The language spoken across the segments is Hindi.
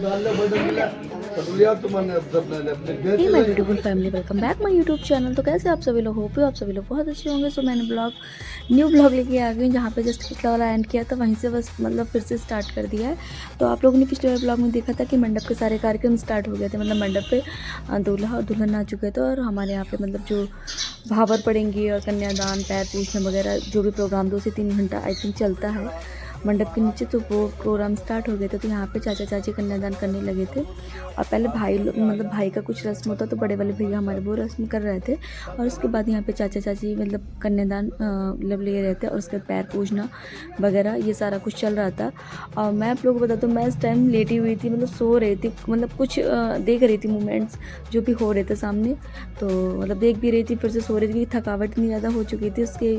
Hey my beautiful family, welcome back my YouTube channel. तो कैसे आप सभी लोग, होप आप सभी लोग बहुत अच्छे होंगे। सो मैंने न्यू ब्लॉग लेके आ गई, जहाँ पे जस्ट पिछला वाला एंड किया था वहीं से बस मतलब फिर से स्टार्ट कर दिया है। तो आप लोगों ने पिछले वाले ब्लॉग में देखा था कि मंडप के सारे कार्यक्रम स्टार्ट हो गए थे। मतलब मंडप पे दूल्हा और दुल्हन आ चुके थे और हमारे यहाँ पे मतलब जो भावर पड़ेंगी और कन्यादान, पैर पूछना वगैरह जो भी प्रोग्राम 2 से 3 घंटा आई थिंक चलता है मंडप के नीचे, तो वो प्रोग्राम स्टार्ट हो गए थे। तो यहाँ पे चाचा चाची कन्यादान करने लगे थे और पहले भाई मतलब भाई का कुछ रस्म होता तो बड़े वाले भैया हमारे वो रस्म कर रहे थे और उसके बाद यहाँ पे चाचा चाची मतलब कन्यादान मतलब ले रहे थे और उसके बाद पैर पूजना वगैरह ये सारा कुछ चल रहा था। और मैं आप लोगों को बताता हूँ, मैं इस टाइम लेटी हुई थी, मतलब सो रही थी, मतलब कुछ देख रही थी मूवमेंट्स जो भी हो रहे थे सामने, तो मतलब देख भी रही थी, फिर से सो रही थी। थकावट इतनी ज़्यादा हो चुकी थी उसके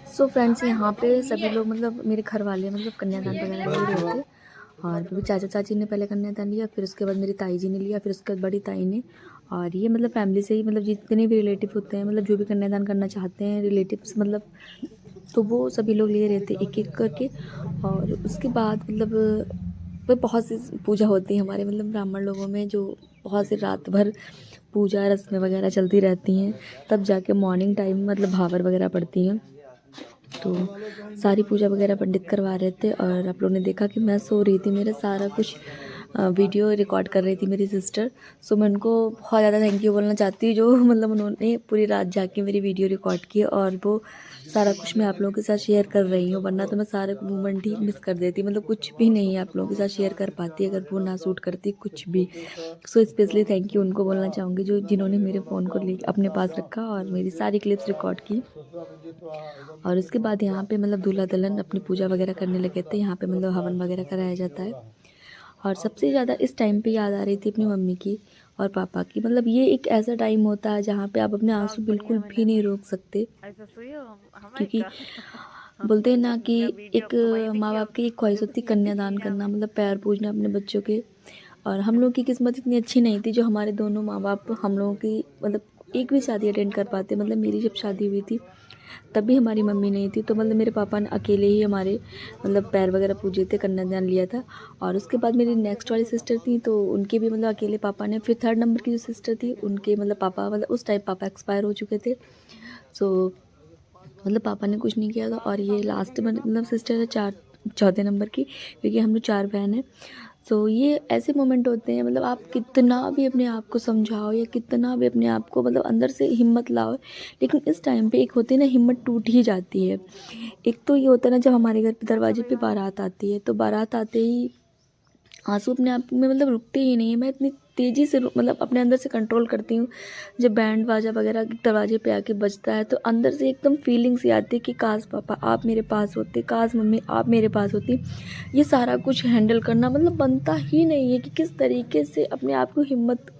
सो फ्रेंड्स, यहाँ पे सभी लोग मतलब मेरे घर वाले मतलब कन्यादान वगैरह ले रहे थे और भी चाचा चाची ने पहले कन्यादान लिया, फिर उसके बाद मेरी ताई जी ने लिया, फिर उसके बाद बड़ी ताई ने। और ये मतलब फैमिली से ही मतलब जितने भी रिलेटिव होते हैं, मतलब जो भी कन्यादान करना चाहते हैं रिलेटिव्स मतलब, तो वो सभी लोग ले रहे थे एक एक करके। और उसके बाद मतलब वो बहुत सी पूजा होती है हमारे मतलब ब्राह्मण लोगों में, जो बहुत सी रात भर पूजा रस्में वगैरह चलती रहती हैं, तब जाके मॉर्निंग टाइम मतलब भावर वगैरह पड़ती हैं। तो सारी पूजा वगैरह पंडित करवा रहे थे और आप लोगों ने देखा कि मैं सो रही थी, मेरा सारा कुछ वीडियो रिकॉर्ड कर रही थी मेरी सिस्टर। सो मैं उनको बहुत ज़्यादा थैंक यू बोलना चाहती हूँ, जो मतलब उन्होंने पूरी रात जाके मेरी वीडियो रिकॉर्ड की और वो सारा कुछ मैं आप लोगों के साथ शेयर कर रही हूँ, वरना तो मैं सारे मोमेंट ही मिस कर देती, मतलब कुछ भी नहीं आप लोगों के साथ शेयर कर पाती अगर वो ना शूट करती कुछ भी। सो स्पेशली थैंक यू उनको बोलना चाहूँगी जो जिन्होंने मेरे फ़ोन को ले अपने पास रखा और मेरी सारी क्लिप्स रिकॉर्ड की। और उसके बाद यहाँ पे मतलब दूल्हा दुल्हन अपनी पूजा वगैरह करने लगे थे। यहाँ पे मतलब हवन वगैरह कराया जाता है और सबसे ज़्यादा इस टाइम पे याद आ रही थी अपनी मम्मी की और पापा की। मतलब ये एक ऐसा टाइम होता है जहाँ पे आप अपने आंसू बिल्कुल भी नहीं रोक सकते, क्योंकि बोलते हैं ना कि एक माँ बाप की एक ख्वाहिश होती है कन्यादान करना, मतलब पैर पूजना अपने बच्चों के। और हम लोग की किस्मत इतनी अच्छी नहीं थी जो हमारे दोनों माँ बाप हम लोगों की मतलब एक भी शादी अटेंड कर पाते। मतलब मेरी जब शादी हुई थी तब भी हमारी मम्मी नहीं थी, तो मतलब मेरे पापा ने अकेले ही हमारे मतलब पैर वगैरह पूजे थे, कन्यादान लिया था। और उसके बाद मेरी नेक्स्ट वाली सिस्टर थी, तो उनके भी मतलब अकेले पापा ने। फिर थर्ड नंबर की जो सिस्टर थी उनके मतलब पापा मतलब उस टाइम पापा एक्सपायर हो चुके थे। सो मतलब पापा ने कुछ नहीं किया था। और ये लास्ट मतलब सिस्टर है चौथे नंबर की, क्योंकि हम लोग 4 बहन हैं। सो ये ऐसे मोमेंट होते हैं, मतलब आप कितना भी अपने आप को समझाओ या कितना भी अपने आप को मतलब अंदर से हिम्मत लाओ, लेकिन इस टाइम पे एक होती है ना, हिम्मत टूट ही जाती है। एक तो ये होता है ना, जब हमारे घर पे दरवाजे पे बारात आती है, तो बारात आते ही आंसू अपने आप में मतलब रुकते ही नहीं है। मैं इतनी तेज़ी से मतलब अपने अंदर से कंट्रोल करती हूँ। जब बैंड बाजा वगैरह दरवाजे पे आके बजता है तो अंदर से एकदम फीलिंग्स ही आती है कि काश पापा आप मेरे पास होते, काश मम्मी आप मेरे पास होती। ये सारा कुछ हैंडल करना मतलब बनता ही नहीं है कि किस तरीके से अपने आप को हिम्मत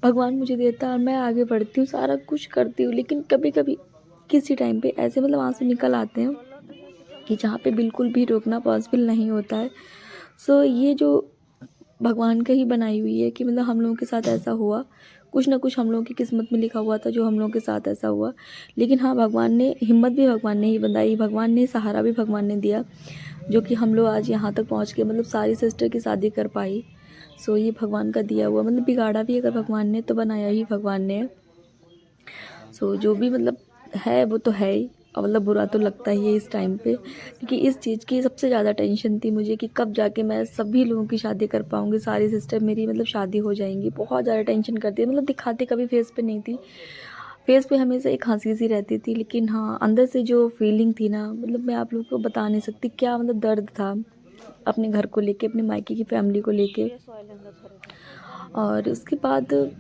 भगवान मुझे देता है और मैं आगे बढ़ती हूँ, सारा कुछ करती हूँ। लेकिन कभी कभी किसी टाइम पे ऐसे मतलब आंसू निकल आते हैं कि जहाँ पे बिल्कुल भी रोकना पॉसिबल नहीं होता है। सो ये जो भगवान का ही बनाई हुई है कि मतलब हम लोगों के साथ ऐसा हुआ, कुछ ना कुछ हम लोगों की किस्मत में लिखा हुआ था जो हम लोगों के साथ ऐसा हुआ। लेकिन हाँ, भगवान ने हिम्मत भी भगवान ने ही बनाई, भगवान ने सहारा भी भगवान ने दिया, जो कि हम लोग आज यहाँ तक पहुँच के मतलब सारी सिस्टर की शादी कर पाई। सो ये भगवान का दिया हुआ, मतलब बिगाड़ा भी अगर भगवान ने तो बनाया ही भगवान ने। सो जो भी मतलब है वो तो है ही, और मतलब बुरा तो लगता ही है इस टाइम पे, क्योंकि इस चीज़ की सबसे ज़्यादा टेंशन थी मुझे कि कब जाके मैं सभी लोगों की शादी कर पाऊँगी, सारी सिस्टर मेरी मतलब शादी हो जाएंगी। बहुत ज़्यादा टेंशन करती है, मतलब दिखाती कभी फेस पे नहीं थी, फेस पे हमेशा एक हंसी सी रहती थी, लेकिन हाँ अंदर से जो फीलिंग थी ना, मतलब मैं आप लोगों को बता नहीं सकती क्या मतलब दर्द था अपने घर को लेके, अपने मायके की फैमिली को लेके। और उसके बाद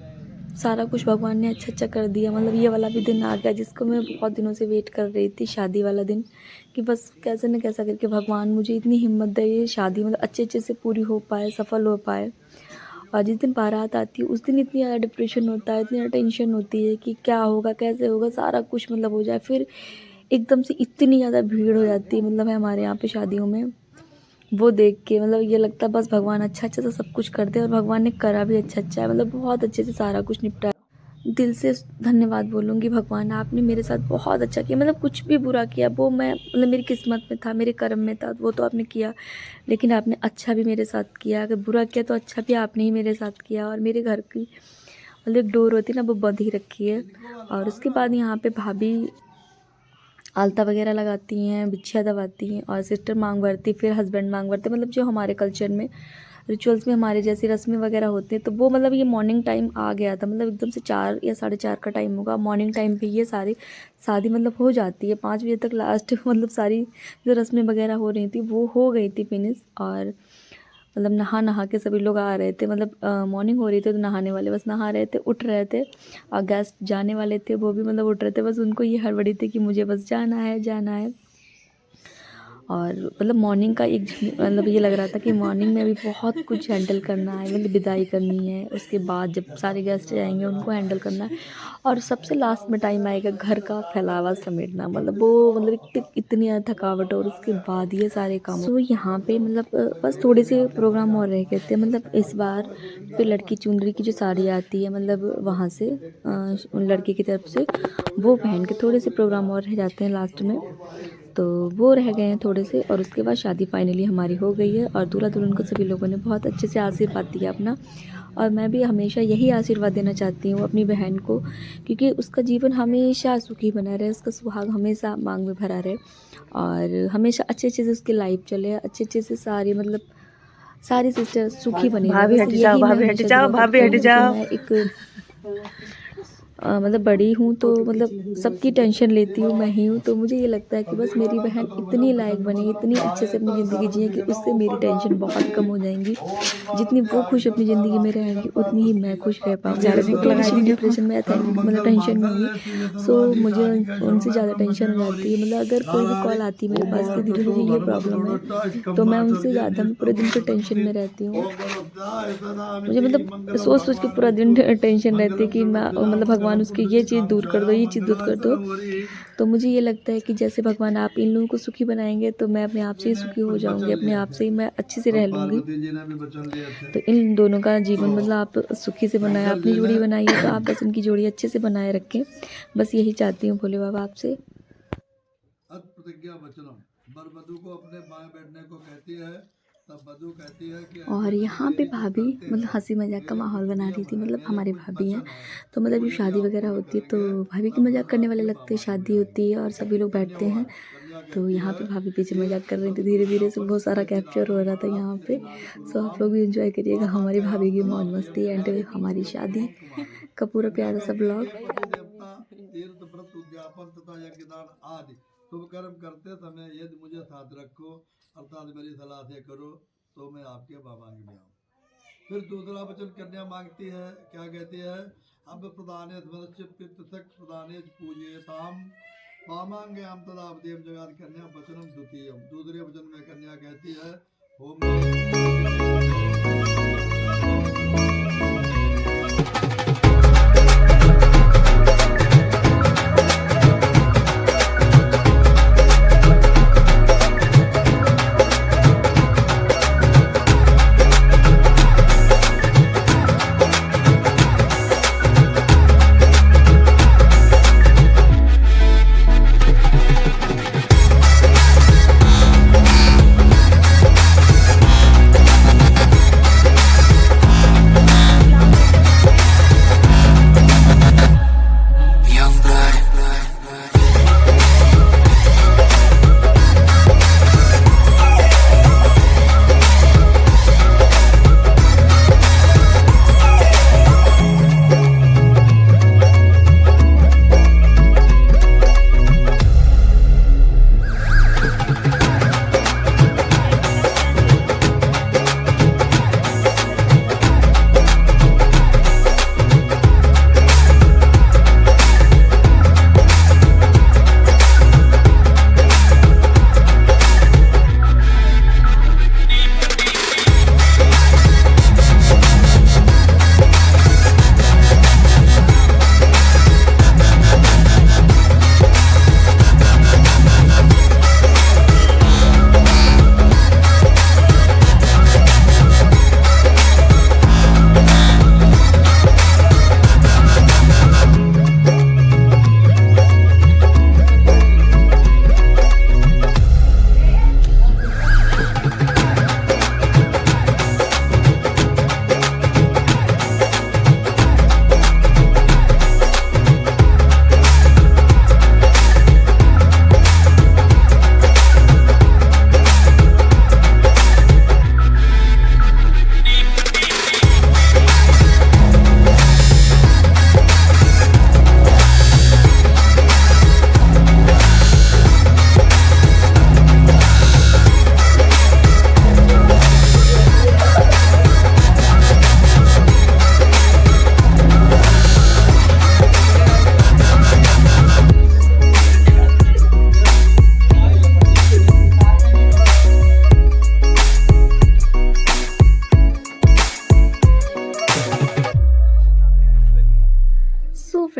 सारा कुछ भगवान ने अच्छा कर दिया। मतलब ये वाला भी दिन आ गया जिसको मैं बहुत दिनों से वेट कर रही थी, शादी वाला दिन, कि बस कैसे न कैसा करके भगवान मुझे इतनी हिम्मत दे, ये शादी मतलब अच्छे से पूरी हो पाए, सफल हो पाए। और जिस दिन बारात आती है उस दिन इतनी ज़्यादा डिप्रेशन होता है, इतनी ज़्यादा टेंशन होती है कि क्या होगा, कैसे होगा, सारा कुछ मतलब हो जाए। फिर एकदम से इतनी ज़्यादा भीड़ हो जाती है मतलब है हमारे यहाँ पे शादियों में, वो देख के मतलब ये लगता है बस भगवान अच्छा सा सब कुछ कर दे, और भगवान ने करा भी अच्छा है, मतलब बहुत अच्छे से सारा कुछ निपटा। दिल से धन्यवाद बोलूँगी भगवान, आपने मेरे साथ बहुत अच्छा किया। मतलब कुछ भी बुरा किया वो मैं मतलब मेरी किस्मत में था, मेरे कर्म में था, वो तो आपने किया, लेकिन आपने अच्छा भी मेरे साथ किया। अगर बुरा किया तो अच्छा भी आपने ही मेरे साथ किया। और मेरे घर की मतलब डोर होती है ना, वो बंद ही रखी है। और उसके बाद यहाँ पे भाभी आलता वगैरह लगाती हैं, बिछिया दबाती हैं, और सिस्टर मांग भरती, फिर हस्बैंड मांग भरते। मतलब जो हमारे कल्चर में रिचुअल्स में हमारे जैसी रस्में वगैरह होती हैं, तो वो मतलब ये मॉर्निंग टाइम आ गया था, मतलब एकदम से 4 या 4:30 का टाइम होगा, मॉर्निंग टाइम पे ये सारी शादी मतलब हो जाती है। 5 बजे तक लास्ट मतलब सारी जो रस्में वगैरह हो रही थी वो हो गई थी फिनिश। और मतलब नहा के सभी लोग आ रहे थे, मतलब मॉर्निंग हो रही थी तो नहाने वाले बस नहा रहे थे, उठ रहे थे, और गेस्ट जाने वाले थे वो भी मतलब उठ रहे थे, बस उनको ये हड़बड़ी थी कि मुझे बस जाना है। और मतलब मॉर्निंग का एक मतलब ये लग रहा था कि मॉर्निंग में भी बहुत कुछ हैंडल करना है, मतलब विदाई करनी है, उसके बाद जब सारे गेस्ट जाएंगे उनको हैंडल करना है, और सबसे लास्ट में टाइम आएगा घर का फैलावा समेटना। मतलब वो मतलब इतनी ज़्यादा थकावट, और उसके बाद ये सारे काम। तो यहाँ पे मतलब बस थोड़े से प्रोग्राम और रह गए थे। मतलब इस बार फिर लड़की चुनरी की जो साड़ी आती है मतलब वहाँ से लड़की की तरफ से वो पहन के थोड़े से प्रोग्राम और रह जाते हैं लास्ट में, तो वो रह गए हैं थोड़े से। और उसके बाद शादी फाइनली हमारी हो गई है, और दूल्हा दुल्हन को सभी लोगों ने बहुत अच्छे से आशीर्वाद दिया अपना। और मैं भी हमेशा यही आशीर्वाद देना चाहती हूँ अपनी बहन को, क्योंकि उसका जीवन हमेशा सुखी बना रहे, उसका सुहाग हमेशा मांग में भरा रहे, और हमेशा अच्छे से उसकी लाइफ चले, अच्छे से सारी मतलब सारी सिस्टर सुखी बनी रहे। भाभी हट जाओ, भाभी हट जाओ, भाभी हट जाओ। मैं एक मतलब बड़ी हूँ तो मतलब सबकी टेंशन लेती हूँ मैं ही हूँ, तो मुझे ये लगता है कि बस मेरी बहन इतनी लायक बने, इतनी अच्छे से अपनी ज़िंदगी जिए कि उससे मेरी टेंशन बहुत कम हो जाएंगी। जितनी वो खुश अपनी ज़िंदगी में रहेंगी उतनी ही मैं खुश रह पाऊँगी। वो थोड़ी सी डिप्रेशन में मतलब टेंशन में होंगी, सो मुझे उनसे ज़्यादा टेंशन हो जाती है। मतलब अगर कोई भी कॉल आती है मेरे पास कि दीदी मुझे ये प्रॉब्लम है, तो मैं उनसे ज़्यादा मैं पूरे दिन तो टेंशन में रहती हूँ। मुझे मतलब सोच के पूरा दिन टेंशन रहती है कि मैं मतलब भगवान उसकी ये चीज़ दूर कर दो, ये चीज़ दूर कर दो। तो मुझे ये लगता है कि जैसे भगवान आप इन लोगों को सुखी बनाएंगे तो मैं अपने आप से ही सुखी हो जाऊंगी, अपने आप से ही मैं अच्छे से रह लूँगी। तो इन दोनों का जीवन मतलब आप सुखी से बनाए, अपनी जोड़ी बनाई है तो आप बस इनकी जोड़ी अच्छे से बनाए रखें, बस यही चाहती हूँ भोले बाबा आपसे। प्रतिज्ञा वचनम बरबधु को अपने बाएं बैठने को कहती है, तब बधु कहती है कि और यहाँ पे भाभी मतलब हंसी मजाक का माहौल बना रही थी। मतलब हमारे भाभी हैं तो मतलब जब शादी वगैरह होती है तो भाभी की मजाक करने वाले लगते हैं, शादी होती है और सभी लोग बैठते हैं, तो यहाँ पे भाभी पीछे मजाक कर रही थी। धीरे धीरे से बहुत सारा कैप्चर हो रहा था यहाँ पे, सो आप लोग भी एंजॉय करिएगा हमारी भाभी की मौज मस्ती एंड हमारी शादी का पूरा प्यारा सा ब्लॉग। तीर्थ व्रत उद्यापन तथा यज्ञदान आदि शुभ कर्म करते समय यदि मुझे साथ रखो अर्थात मेरी सलाह से करो तो मैं आपके बाबांग में आऊँ। फिर दूसरा वचन कन्या मांगती है, क्या कहती है, अब प्रदाने प्रदाने पूजेताम पामांग्याम तदावदेव जगात कन्या वचनम द्वितीयम। दूसरे वचन में कन्या कहती है,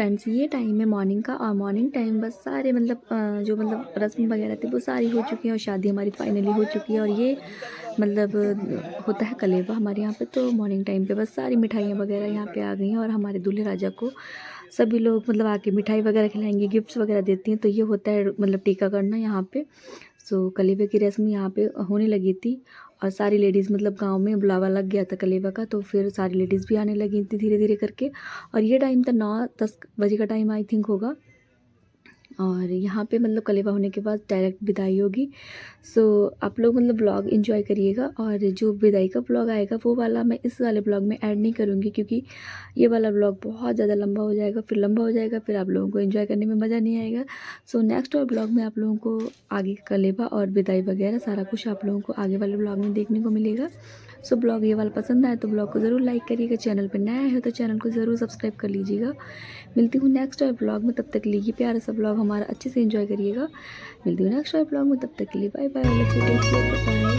फ्रेंड्स ये टाइम है मॉर्निंग का, और मॉर्निंग टाइम बस सारे मतलब जो मतलब रस्म वगैरह थी वो सारी हो चुकी है और शादी हमारी फाइनली हो चुकी है। और ये मतलब होता है कलेवा हमारे यहाँ पे। तो मॉर्निंग टाइम पे बस सारी मिठाइयाँ वगैरह यहाँ पे आ गई हैं और हमारे दूल्हे राजा को सभी लोग मतलब आके मिठाई वगैरह खिलाएंगे, गिफ्ट्स वगैरह देती हैं। तो ये होता है मतलब टीका करना यहाँ पे। सो कलेवे की रस्म यहाँ पे होने लगी थी और सारी लेडीज़ मतलब गांव में बुलावा लग गया था कलेवा का, तो फिर सारी लेडीज़ भी आने लगी थी धीरे धीरे करके। और ये टाइम था 9-10 बजे का टाइम आई थिंक होगा। और यहाँ पे मतलब कलेवा होने के बाद डायरेक्ट विदाई होगी। सो आप लोग मतलब ब्लॉग एंजॉय करिएगा। और जो विदाई का ब्लॉग आएगा वो वाला मैं इस वाले ब्लॉग में ऐड नहीं करूँगी, क्योंकि ये वाला ब्लॉग बहुत ज़्यादा लंबा हो जाएगा, फिर लंबा हो जाएगा, फिर आप लोगों को एंजॉय करने में मज़ा नहीं आएगा। सो नेक्स्ट और ब्लॉग में आप लोगों को आगे कलेवा और विदाई वगैरह सारा कुछ आप लोगों को आगे वाले ब्लॉग में देखने को मिलेगा। सो ब्लॉग ये वाला पसंद आए तो ब्लॉग को ज़रूर लाइक करिएगा, चैनल पर नया है तो चैनल को ज़रूर सब्सक्राइब कर लीजिएगा। मिलती हूँ नेक्स्ट और ब्लॉग में, तब तक के लिए ये प्यारा सा ब्लॉग हमारा अच्छे से एंजॉय करिएगा। मिलती हूँ नेक्स्ट और ब्लॉग में, तब तक के लिए बाय बाय।